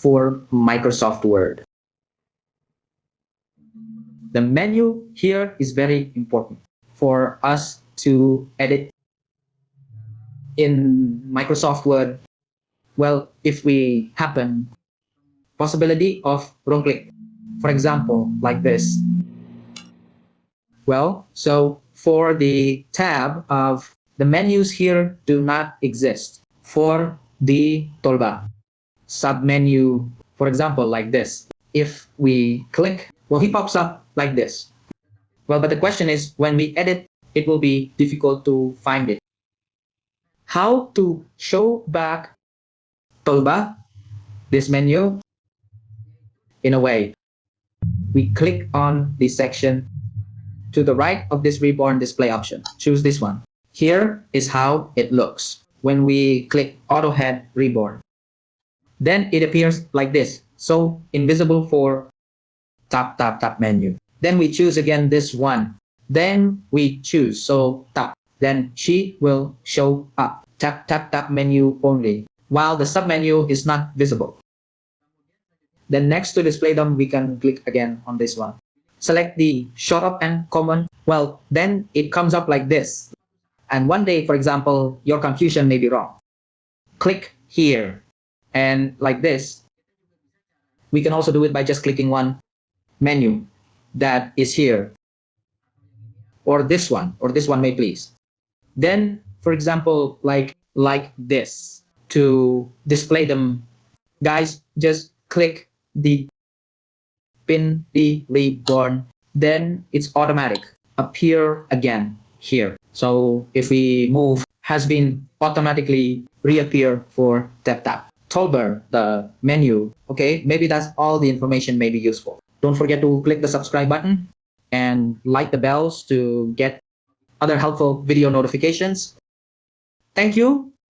for Microsoft Word. The menu here is very important for us to edit in Microsoft Word. Well, if we happen possibility of wrong click, for example, like this. Well, so for the tab of the menus here do not exist for the toolbar. Submenu, for example, like this. If we click, well, he pops up like this. Well, but the question is, when we edit, it will be difficult to find it. How to show back toolbar, this menu, in a way. We click on this section to the right of this reborn display option. Choose this one. Here is how it looks when we click auto head reborn. Then it appears like this. So invisible for tap, tap, tap menu. Then we choose again this one. Then we choose, so tap. Then she will show up. Tap, tap, tap menu only, while the submenu is not visible. Then next to display them, we can click again on this one. Select the short up and common. Well, then it comes up like this. And one day, for example, your confusion may be wrong. Click here. And like this, we can also do it by just clicking one menu that is here. Or this one may please. Then, for example, like this, to display them, guys, just click the pin the reborn, then it's automatic appear again here. So if we move, has been automatically reappear for tap. Toolbar, the menu. Okay, maybe that's all the information may be useful. Don't forget to click the subscribe button and like the bells to get other helpful video notifications. Thank you.